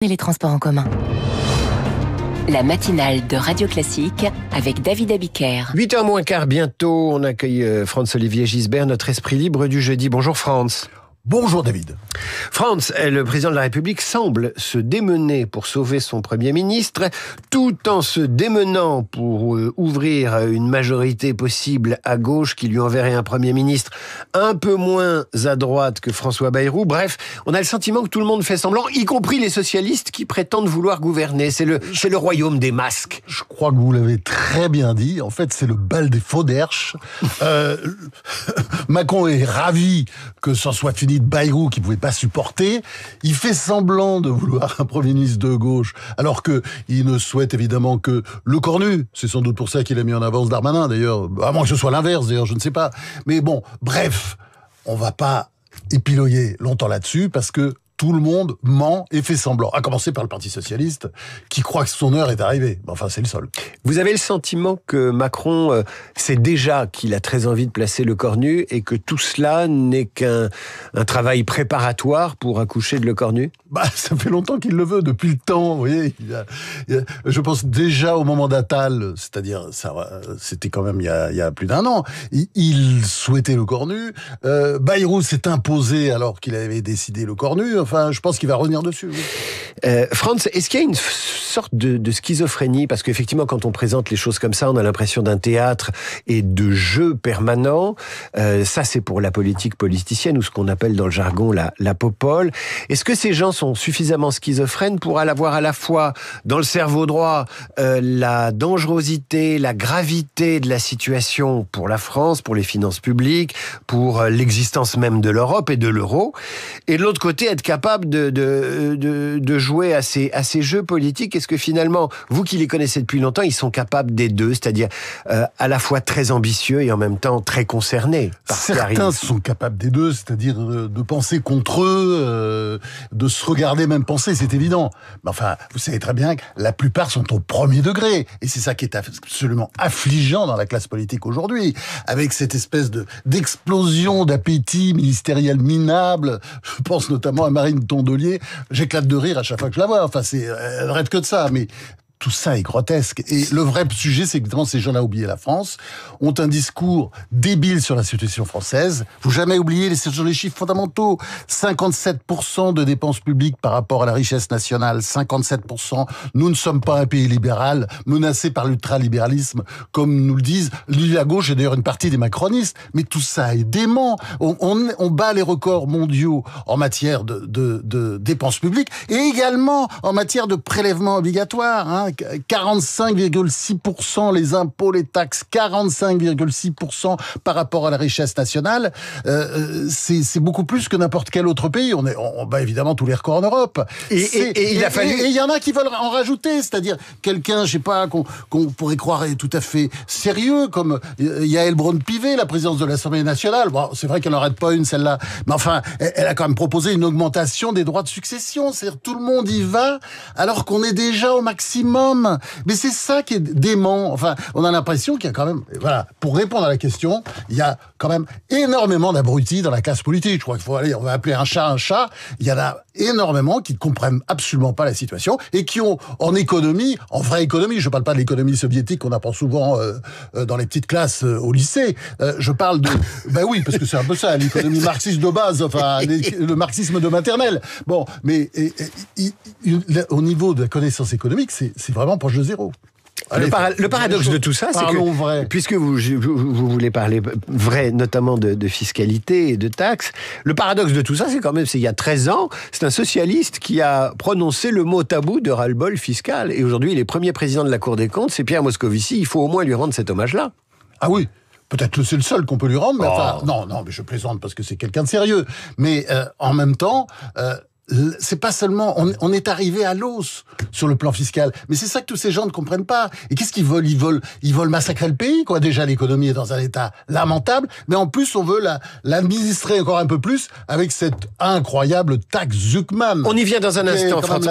Et les transports en commun. La matinale de Radio Classique avec David Abiker. 8h moins quart bientôt, on accueille Franz-Olivier Gisbert, notre esprit libre du jeudi. Bonjour Franz. Bonjour David. Franz, le président de la République semble se démener pour sauver son Premier ministre, tout en se démenant pour ouvrir une majorité possible à gauche qui lui enverrait un Premier ministre un peu moins à droite que François Bayrou. Bref, on a le sentiment que tout le monde fait semblant, y compris les socialistes qui prétendent vouloir gouverner. C'est le royaume des masques. Je crois que vous l'avez très bien dit. En fait, c'est le bal des faux derches. Macron est ravi que ça soit fini de Bayrou qui pouvait pas supporter. Il fait semblant de vouloir un Premier ministre de gauche, alors que il ne souhaite évidemment que le cornu. C'est sans doute pour ça qu'il a mis en avance Darmanin, d'ailleurs. À moins que ce soit l'inverse, d'ailleurs, je ne sais pas. Mais bon, bref, on va pas épiloguer longtemps là-dessus, parce que tout le monde ment et fait semblant. À commencer par le Parti Socialiste, qui croit que son heure est arrivée. Enfin, c'est le seul. Vous avez le sentiment que Macron sait déjà qu'il a très envie de placer le cornu et que tout cela n'est qu'un travail préparatoire pour accoucher de le cornu ? Ça fait longtemps qu'il le veut, depuis le temps. Vous voyez, je pense déjà au moment d'Attal, c'est-à-dire, c'était quand même il y a plus d'un an, il souhaitait le cornu. Bayrou s'est imposé alors qu'il avait décidé le cornu. Enfin, je pense qu'il va revenir dessus. Oui. Franz, est-ce qu'il y a une sorte de schizophrénie ? Parce qu'effectivement, quand on présente les choses comme ça, on a l'impression d'un théâtre et de jeu permanent. Ça, c'est pour la politique politicienne, ou ce qu'on appelle dans le jargon la popole. Est-ce que ces gens sont suffisamment schizophrènes pour avoir à la fois dans le cerveau droit la dangerosité, la gravité de la situation pour la France, pour les finances publiques, pour l'existence même de l'Europe et de l'euro, et de l'autre côté être capable de jouer à ces jeux politiques? Est-ce que finalement, vous qui les connaissez depuis longtemps, ils sont capables des deux, c'est-à-dire à la fois très ambitieux et en même temps très concernés par ce qui arrive? Certains sont capables des deux, c'est-à-dire de penser contre eux, de se regarder même penser, c'est évident. Mais enfin, vous savez très bien que la plupart sont au premier degré. Et c'est ça qui est absolument affligeant dans la classe politique aujourd'hui, avec cette espèce d'explosion d'appétit ministériel minable. Je pense notamment à Marine Tondelier. J'éclate de rire à chaque fois que je la vois. Enfin, elle rêve que de ça. Mais tout ça est grotesque. Et le vrai sujet, c'est que ces gens-là, oublié la France, ont un discours débile sur la situation française. Faut jamais oublier les chiffres fondamentaux. 57% de dépenses publiques par rapport à la richesse nationale. 57%. Nous ne sommes pas un pays libéral, menacé par l'ultralibéralisme, comme nous le disent la gauche et d'ailleurs une partie des macronistes. Mais tout ça est dément. On bat les records mondiaux en matière de dépenses publiques et également en matière de prélèvements obligatoires, 45,6% les impôts, les taxes, 45,6% par rapport à la richesse nationale. C'est beaucoup plus que n'importe quel autre pays. On bat évidemment tous les records en Europe. Et il y en a qui veulent en rajouter, c'est-à-dire quelqu'un, je sais pas, qu'on pourrait croire est tout à fait sérieux, comme Yael Braun-Pivet, la présidente de l'Assemblée nationale. Bon, c'est vrai qu'elle n'en rate pas une, celle-là. Mais enfin, elle a quand même proposé une augmentation des droits de succession. C'est-à-dire tout le monde y va, alors qu'on est déjà au maximum. Mais c'est ça qui est dément. Enfin, on a l'impression qu'il y a quand même, voilà, pour répondre à la question, il y a quand même énormément d'abrutis dans la classe politique. Je crois qu'il faut on va appeler un chat un chat. Il y en a énormément qui ne comprennent absolument pas la situation et qui ont, en économie, en vraie économie, je ne parle pas de l'économie soviétique qu'on apprend souvent dans les petites classes au lycée. Je parle de, oui, parce que c'est un peu ça, l'économie marxiste de base, enfin, le marxisme de maternelle. Bon, mais au niveau de la connaissance économique, c'est vraiment proche de zéro. Allez, le paradoxe de tout ça, c'est que, vrai. Puisque vous voulez parler vrai, notamment de fiscalité et de taxes, le paradoxe de tout ça, c'est quand même, il y a 13 ans, c'est un socialiste qui a prononcé le mot tabou de ras-le-bol fiscal. Et aujourd'hui, il est premier président de la Cour des comptes, c'est Pierre Moscovici. Il faut au moins lui rendre cet hommage-là. Ah oui. Peut-être que c'est le seul qu'on peut lui rendre, mais enfin, non, mais je plaisante parce que c'est quelqu'un de sérieux. Mais en même temps, c'est pas seulement, on est arrivé à l'os sur le plan fiscal, mais c'est ça que tous ces gens ne comprennent pas. Et qu'est-ce qu'ils veulent ? Ils veulent massacrer le pays, quoi. Déjà, l'économie est dans un état lamentable, mais en plus, on veut l'administrer encore un peu plus avec cette incroyable taxe Zuckman. On y vient dans un instant, Franz.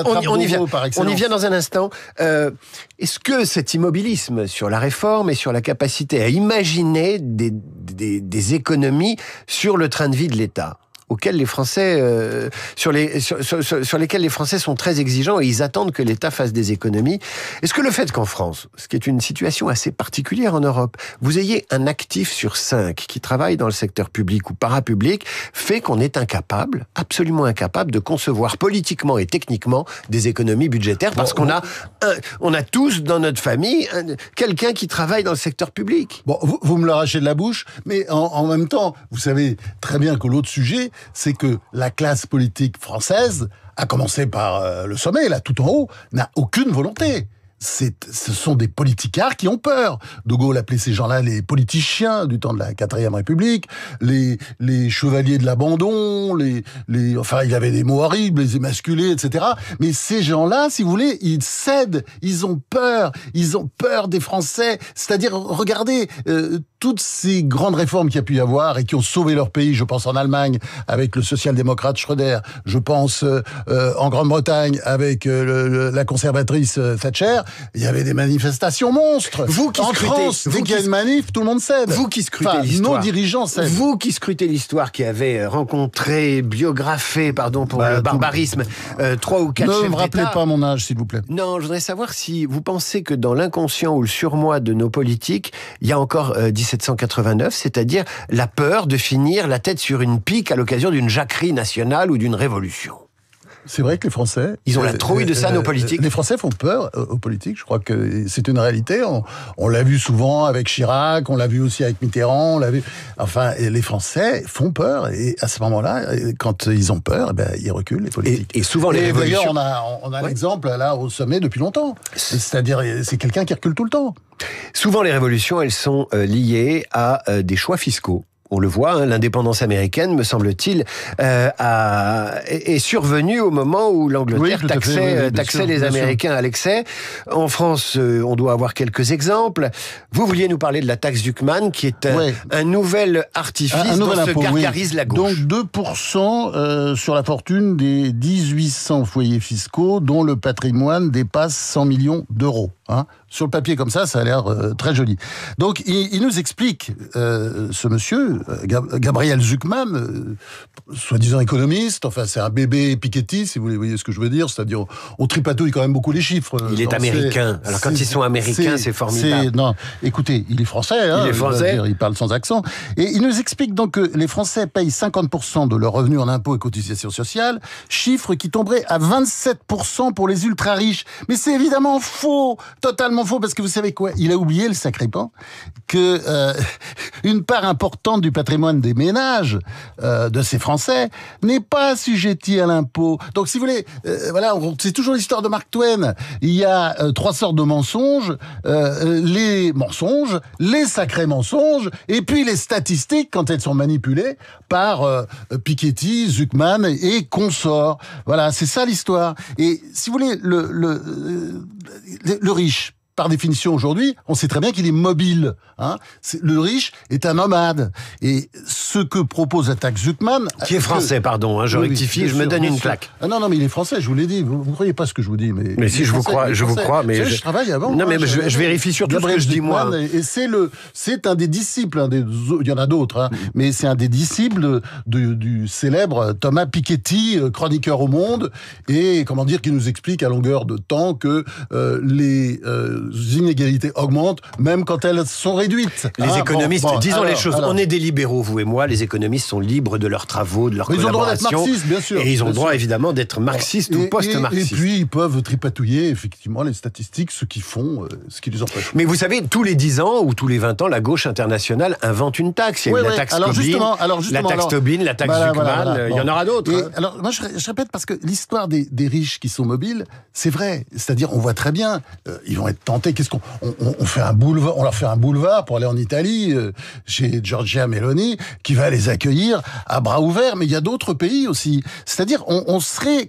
On y vient dans un instant. Est-ce que cet immobilisme sur la réforme et sur la capacité à imaginer des économies sur le train de vie de l'État, auxquels les Français, sur lesquels les Français sont très exigeants et ils attendent que l'État fasse des économies. Est-ce que le fait qu'en France, ce qui est une situation assez particulière en Europe, vous ayez un actif sur 5 qui travaille dans le secteur public ou parapublic, fait qu'on est incapable, absolument incapable, de concevoir politiquement et techniquement des économies budgétaires parce qu'on a tous dans notre famille quelqu'un qui travaille dans le secteur public. Bon, vous me l'arrachez de la bouche, mais en même temps, vous savez très bien que l'autre sujet, c'est que la classe politique française, à commencer par le sommet, là, tout en haut, n'a aucune volonté. Ce sont des politicards qui ont peur. De Gaulle appelait ces gens-là les politiciens du temps de la 4e République, les chevaliers de l'abandon, enfin, il y avait des mots horribles, les émasculés, etc. Mais ces gens-là, si vous voulez, ils cèdent, ils ont peur des Français. C'est-à-dire, regardez, toutes ces grandes réformes qu'il y a pu y avoir et qui ont sauvé leur pays, je pense en Allemagne avec le social-démocrate Schröder, je pense en Grande-Bretagne avec la conservatrice Thatcher, il y avait des manifestations monstres. Vous qui en France, dès qu'il y a une manif, tout le monde cède. Vous qui scrutez l'histoire. Nos dirigeants cèdent. Vous qui scrutez l'histoire, qui avez rencontré, biographié, pour le barbarisme, 3 ou 4 chefs d'État. Ne me rappelez pas mon âge, s'il vous plaît. Non, je voudrais savoir si vous pensez que dans l'inconscient ou le surmoi de nos politiques, il y a encore 1789, c'est-à-dire la peur de finir la tête sur une pique à l'occasion d'une jacquerie nationale ou d'une révolution. C'est vrai que les Français... Ils ont la trouille de ça, nos politiques. Les Français font peur aux politiques, je crois que c'est une réalité. On l'a vu souvent avec Chirac, on l'a vu aussi avec Mitterrand, on l'a vu... Enfin, les Français font peur, et à ce moment-là, quand ils ont peur, ils reculent, les politiques. Et souvent, les révolutions... D'ailleurs, on a l'exemple, là, au sommet depuis longtemps. C'est-à-dire, c'est quelqu'un qui recule tout le temps. Souvent, les révolutions, elles sont liées à des choix fiscaux. On le voit, l'indépendance américaine, me semble-t-il, est survenue au moment où l'Angleterre taxait les Américains à l'excès. En France, on doit avoir quelques exemples. Vous vouliez nous parler de la taxe Zuckman, qui est un nouvel artifice dont se gargarise la gauche. Donc 2% sur la fortune des 1800 foyers fiscaux dont le patrimoine dépasse 100 millions d'euros. Sur le papier comme ça a l'air très joli. Donc il nous explique, ce monsieur, Gabriel Zuckman, soi-disant économiste, enfin c'est un bébé Piketty, si vous voyez ce que je veux dire, c'est-à-dire on tripatouille quand même beaucoup les chiffres. Il est américain, alors quand ils sont américains, c'est formidable. Non, écoutez, il est français, il est français. Il parle sans accent, et il nous explique donc que les Français payent 50% de leurs revenus en impôts et cotisations sociales, chiffre qui tomberait à 27% pour les ultra-riches. Mais c'est évidemment faux, totalement faux, parce que vous savez quoi, il a oublié, le sacré pan, que une part importante du patrimoine des ménages de ces Français n'est pas assujettie à l'impôt. Donc si vous voulez, c'est toujours l'histoire de Mark Twain. Il y a 3 sortes de mensonges, les mensonges, les sacrés mensonges, et puis les statistiques quand elles sont manipulées par Piketty, Zuckman et consorts. Voilà, c'est ça l'histoire. Et si vous voulez, le riche, par définition aujourd'hui, on sait très bien qu'il est mobile. Le riche est un nomade. Et ce que propose la taxe Zuckman... Qui est français, pardon, je rectifie, je me donne une claque. Non, mais il est français, je vous l'ai dit. Vous ne croyez pas ce que je vous dis. Mais si, je vous crois, mais... Je travaille avant. Non, mais je vérifie surtout ce que je dis, moi. Et c'est un des disciples, il y en a d'autres, mais c'est un des disciples du célèbre Thomas Piketty, chroniqueur au Monde, et, qui nous explique à longueur de temps que les inégalités augmentent, même quand elles sont réduites. Les économistes, disons les choses, on est des libéraux, vous et moi, les économistes sont libres de leurs travaux, de leurs collaborations. Ils ont le droit d'être marxistes, bien sûr. Et ils ont le droit, évidemment, d'être marxistes ou post-marxistes. Et puis, ils peuvent tripatouiller, effectivement, les statistiques, ce qu'ils font, ce qui les empêche. Mais vous savez, tous les 10 ans ou tous les 20 ans, la gauche internationale invente une taxe. Il y a eu la taxe Tobin, la taxe Zuckman, il y en aura d'autres. Alors, moi, je répète, parce que l'histoire des riches qui sont mobiles, c'est vrai. C'est-à-dire, on voit très bien, ils vont être tentés. Qu'est-ce qu'on fait un boulevard, on leur fait un boulevard pour aller en Italie, chez Giorgia Meloni, qui va les accueillir à bras ouverts. Mais il y a d'autres pays aussi. C'est-à-dire, on serait,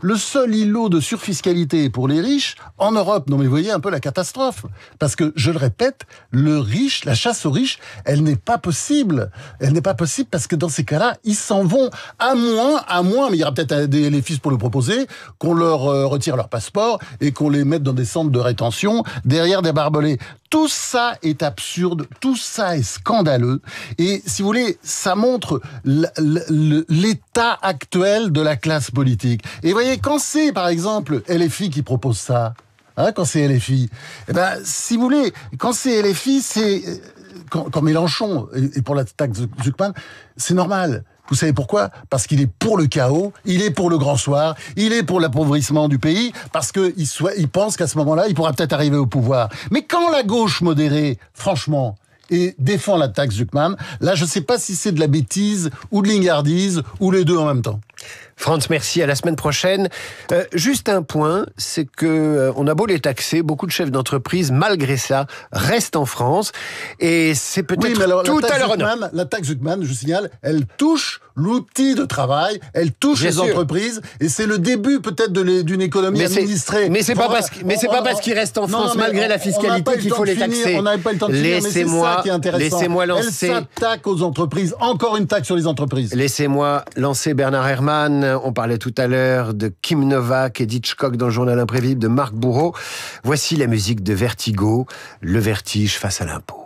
le seul îlot de surfiscalité pour les riches en Europe. Non, mais vous voyez un peu la catastrophe. Parce que, je le répète, la chasse aux riches, elle n'est pas possible. Elle n'est pas possible parce que dans ces cas-là, ils s'en vont à moins, mais il y aura peut-être les fils pour le proposer, qu'on leur retire leur passeport et qu'on les mette dans des centres de rétention derrière des barbelés. Tout ça est absurde, tout ça est scandaleux. Et si vous voulez, ça montre l'état actuel de la classe politique. Et vous voyez, quand c'est, par exemple, LFI qui propose ça, quand c'est LFI, eh ben, si vous voulez, quand c'est LFI, c'est... Quand Mélenchon est pour la taxe Zucman, c'est normal. Vous savez pourquoi ? Parce qu'il est pour le chaos, il est pour le grand soir, il est pour l'appauvrissement du pays, parce qu'il pense qu'à ce moment-là, il pourra peut-être arriver au pouvoir. Mais quand la gauche modérée, franchement, défend la taxe Zucman, là, je ne sais pas si c'est de la bêtise ou de l'ingardise ou les deux en même temps. Franz, merci, à la semaine prochaine. Juste un point, c'est que on a beau les taxer, beaucoup de chefs d'entreprise, malgré ça, restent en France. Et c'est peut-être tout à leur honneur. La taxe Zucman, je signale, elle touche l'outil de travail, elle touche les entreprises, et c'est le début peut-être d'une économie administrée. Mais c'est pas parce qu'ils restent en France, malgré la fiscalité, qu'il faut les taxer. On n'avait pas le temps de finir, mais c'est ça qui est intéressant. Laissez-moi lancer. Elle s'attaque aux entreprises, encore une taxe sur les entreprises. Laissez-moi lancer Bernard Herrmann. On parlait tout à l'heure de Kim Novak et d'Hitchcock dans le Journal Imprévisible de Marc Bourreau. Voici la musique de Vertigo, le vertige face à l'impôt.